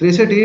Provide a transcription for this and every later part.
63A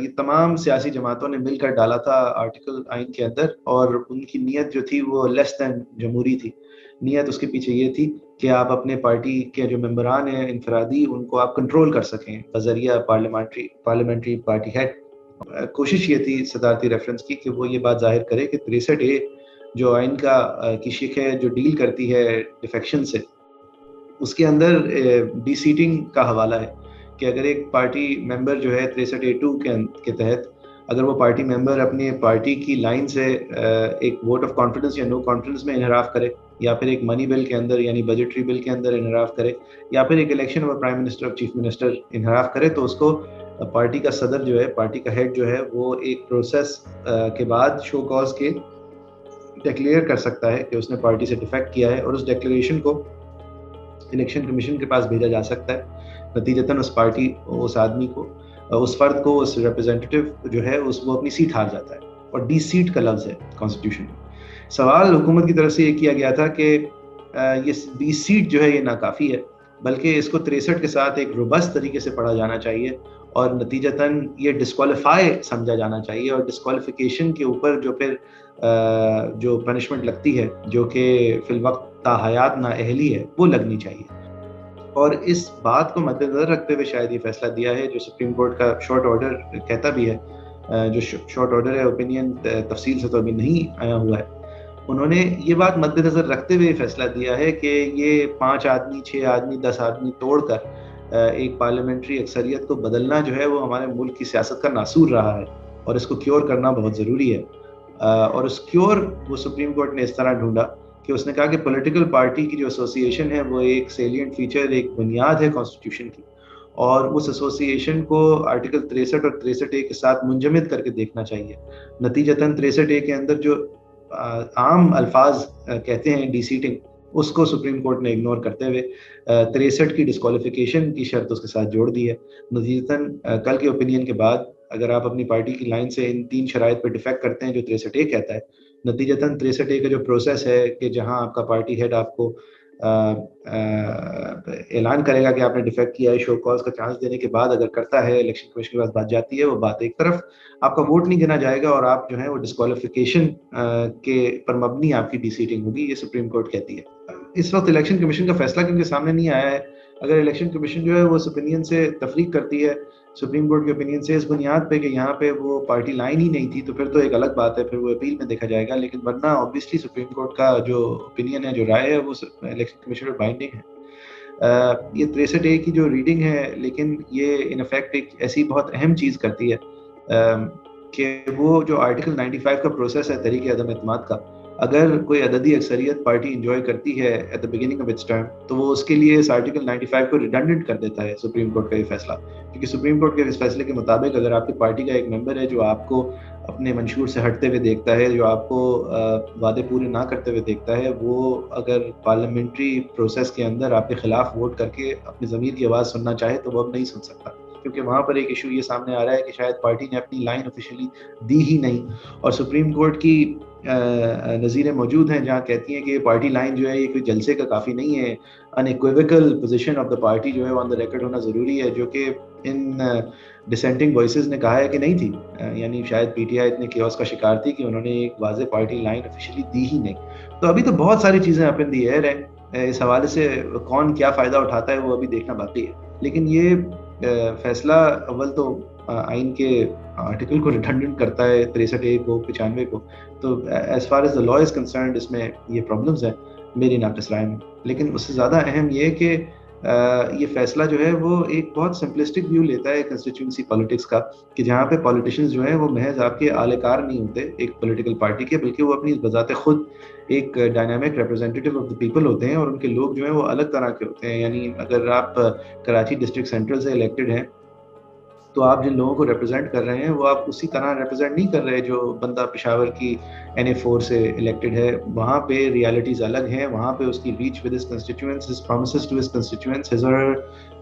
یہ تمام سیاسی جماعتوں نے مل کر ڈالا تھا آرٹیکل آئین کے اندر، اور ان کی نیت جو تھی وہ لیس دین جمہوری تھی. نیت اس کے پیچھے یہ تھی کہ آپ اپنے پارٹی کے جو ممبران ہیں انفرادی، ان کو آپ کنٹرول کر سکیں بذریعہ پارلیمنٹری پارٹی ہیڈ. کوشش یہ تھی صدارتی ریفرنس کی کہ وہ یہ بات ظاہر کرے کہ 63A جو آئین کی شق ہے، جو ڈیل کرتی ہے ڈیفیکشن سے، اس کے اندر ڈی سیٹنگ کا حوالہ ہے کہ اگر ایک پارٹی ممبر جو ہے 63A2 کے تحت اگر وہ پارٹی ممبر اپنی پارٹی کی لائن سے ایک ووٹ آف کانفیڈنس یا نو کانفیڈنس میں انحراف کرے، یا پھر ایک منی بل کے اندر یعنی بجٹری بل کے اندر انحراف کرے، یا پھر ایک الیکشن اور پرائم منسٹر اور چیف منسٹر انحراف کرے، تو اس کو پارٹی کا صدر جو ہے، پارٹی کا ہیڈ جو ہے، وہ ایک پروسیس کے بعد شو کاز کے ڈکلیئر کر سکتا ہے کہ اس نے پارٹی سے ڈیفیکٹ کیا ہے، اور اس ڈکلیریشن کو الیکشن کمیشن کے پاس بھیجا جا سکتا ہے. نتیجتاً اس پارٹی، اس آدمی کو، اس فرد کو، اس ریپرزینٹیو جو ہے وہ اپنی سیٹ ہار جاتا ہے. اور ڈی سیٹ کا لفظ ہے کانسٹیٹیوشن میں. سوال حکومت کی طرف سے یہ کیا گیا تھا کہ یہ ڈی سیٹ جو ہے یہ ناکافی ہے، بلکہ اس کو 63 کے ساتھ ایک روبست طریقے سے پڑھا جانا چاہیے، اور نتیجتاً یہ ڈسکوالیفائی سمجھا جانا چاہیے، اور ڈسکوالیفیکیشن کے اوپر جو پھر جو پنشمنٹ لگتی ہے، جو کہ فی الوقت تاحیات نااہلی ہے، وہ لگنی چاہیے. اور اس بات کو مد نظر رکھتے ہوئے شاید یہ فیصلہ دیا ہے، جو سپریم کورٹ کا شارٹ آرڈر کہتا بھی ہے، جو شارٹ آرڈر ہے، اوپینین تفصیل سے تو ابھی نہیں آیا ہوا ہے. انہوں نے یہ بات مد نظر رکھتے ہوئے فیصلہ دیا ہے کہ یہ 5 آدمی، 6 آدمی، 10 آدمی توڑ کر ایک پارلیمنٹری اکثریت کو بدلنا جو ہے وہ ہمارے ملک کی سیاست کا ناصور رہا ہے، اور اس کو کیور کرنا بہت ضروری ہے. اور اس کیور وہ سپریم کورٹ نے اس طرح ڈھونڈا کہ اس نے کہا کہ پولیٹیکل پارٹی کی جو ایسوسیشن ہے وہ ایک سیلینٹ فیچر، ایک بنیاد ہے کانسٹیٹیوشن کی، اور اس ایسوسیشن کو آرٹیکل 63 اور 63A کے ساتھ منجمد کر کے دیکھنا چاہیے. نتیجتاً 63A کے اندر جو عام الفاظ کہتے ہیں ڈی سیٹنگ، اس کو سپریم کورٹ نے اگنور کرتے ہوئے 63 کی ڈسکوالیفیکیشن کی شرط اس کے ساتھ جوڑ دی ہے. نتیجتاً کل کے اوپینین کے بعد اگر آپ اپنی پارٹی کی لائن سے ان 3 شرائط پہ ڈیفیکٹ کرتے ہیں جو 63A کہتا ہے، نتیجتاً 63A کا جو پروسیس ہے کہ جہاں آپ کا پارٹی ہیڈ آپ کو اعلان کرے گا کہ آپ نے ڈیفیکٹ کیا ہے، شو کاز کا چانس دینے کے بعد اگر کرتا ہے، الیکشن کمیشن کے پاس بات جاتی ہے، وہ بات ایک طرف، آپ کا ووٹ نہیں گنا جائے گا، اور آپ جو ہے وہ ڈسکوالیفیکیشن کے پر مبنی آپ کی ڈی سیٹنگ ہوگی، یہ سپریم کورٹ کہتی ہے. اس وقت الیکشن کمیشن کا فیصلہ کیونکہ سامنے نہیں آیا ہے، اگر الیکشن کمیشن جو ہے وہ اس اوپینین سے تفریق کرتی ہے، سپریم کورٹ کے اوپینین سے، اس بنیاد پہ کہ یہاں پہ وہ پارٹی لائن ہی نہیں تھی، تو پھر تو ایک الگ بات ہے، پھر وہ اپیل میں دیکھا جائے گا. لیکن ورنہ آبویسلی سپریم کورٹ کا جو اوپینین ہے، جو رائے ہے، وہ الیکشن کمیشن پر بائنڈنگ ہے. یہ 63A کی جو ریڈنگ ہے، لیکن یہ ان افیکٹ ایک ایسی بہت اہم چیز کرتی ہے کہ وہ جو آرٹیکل 95 کا پروسیس ہے تحریک عدم اعتماد کا، اگر کوئی عددی اکثریت پارٹی انجوائے کرتی ہے at the beginning of its term, تو وہ اس کے لیے اس آرٹیکل 95 کو ریڈنڈنٹ کر دیتا ہے سپریم کورٹ کا یہ فیصلہ. کیونکہ سپریم کورٹ کے اس فیصلے کے مطابق اگر آپ کی پارٹی کا ایک ممبر ہے جو آپ کو اپنے منشور سے ہٹتے ہوئے دیکھتا ہے، جو آپ کو وعدے پورے نہ کرتے ہوئے دیکھتا ہے، وہ اگر پارلیمنٹری پروسیس کے اندر آپ کے خلاف ووٹ کر کے اپنی ضمیر کی آواز سننا چاہے تو وہ اب نہیں سن سکتا، کیونکہ وہاں پر ایک ایشو یہ سامنے آ رہا ہے کہ شاید پارٹی نے اپنی لائن آفیشیلی دی ہی نہیں. اور سپریم کورٹ کی نظیریں موجود ہیں جہاں کہتی ہیں کہ یہ پارٹی لائن جو ہے یہ کوئی جلسے کا کافی نہیں ہے، ان ایکویویکل پوزیشن آف دا پارٹی جو ہے آن دا ریکارڈ ہونا ضروری ہے، جو کہ ان ڈسینٹنگ وائسز نے کہا ہے کہ نہیں تھی. یعنی شاید پی ٹی آئی اتنے کیوس کا شکار تھی کہ انہوں نے ایک واضح پارٹی لائن آفیشیلی دی ہی نہیں. تو ابھی تو بہت ساری چیزیں اپ ان دی ایئر ہیں، اس حوالے سے کون کیا فائدہ اٹھاتا ہے وہ ابھی دیکھنا باقی ہے. لیکن یہ فیصلہ اول تو آئین کے آرٹیکل کو ریڈنڈنٹ کرتا ہے، 63A کو، 95 کو. تو as far as the law is concerned اس میں یہ پرابلمز ہیں میری ناقص رائے میں. لیکن اس سے زیادہ اہم یہ کہ یہ فیصلہ جو ہے وہ ایک بہت سمپلسٹک ویو لیتا ہے کنسٹیچوئنسی پالیٹکس کا، کہ جہاں پہ پالیٹیشنز جو ہیں وہ محض آپ کے اعلی کار نہیں ہوتے ایک پولیٹیکل پارٹی کے، بلکہ وہ اپنی بذات خود ایک dynamic representative of the people ہوتے ہیں، اور ان کے لوگ جو ہیں وہ الگ طرح کے ہوتے ہیں. یعنی اگر آپ کراچی ڈسٹرکٹ سینٹرل سے الیکٹڈ ہیں تو آپ جن لوگوں کو ریپرزینٹ کر رہے ہیں وہ آپ اسی طرح ریپرزینٹ نہیں کر رہے جو بندہ پشاور کی NA4 سے الیکٹڈ ہے. وہاں پہ ریالٹیز الگ ہیں، وہاں پہ اس کی reach with his constituents, his promises to his constituents, his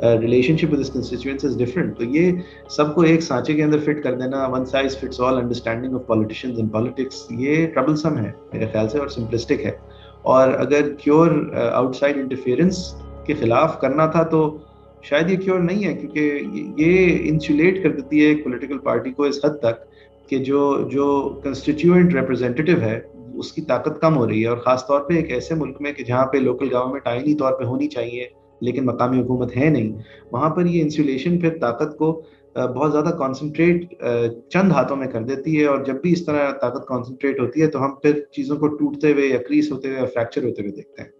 relationship with his constituents is different. تو یہ سب کو ایک سانچے کے اندر فٹ کر دینا، one size fits all understanding of politicians in politics, یہ ٹربلسم ہے میرے خیال سے اور سمپلسٹک ہے. اور اگر کیور آؤٹ سائڈ انٹرفیئرنس کے خلاف کرنا تھا تو شاید یہ کیور نہیں ہے، کیونکہ یہ انسولیٹ کر دیتی ہے ایک پولیٹیکل پارٹی کو اس حد تک کہ جو کنسٹیٹیوئنٹ ریپرزینٹیو ہے اس کی طاقت کم ہو رہی ہے، اور خاص طور پہ ایک ایسے ملک میں کہ جہاں پہ لوکل گورنمنٹ آئینی طور پہ ہونی چاہیے لیکن مقامی حکومت ہے نہیں، وہاں پر یہ انسولیشن پھر طاقت کو بہت زیادہ کانسنٹریٹ چند ہاتھوں میں کر دیتی ہے، اور جب بھی اس طرح طاقت کانسنٹریٹ ہوتی ہے تو ہم پھر چیزوں کو ٹوٹتے ہوئے یا کریس ہوتے ہوئے یا فریکچر ہوتے ہوئے دیکھتے ہیں۔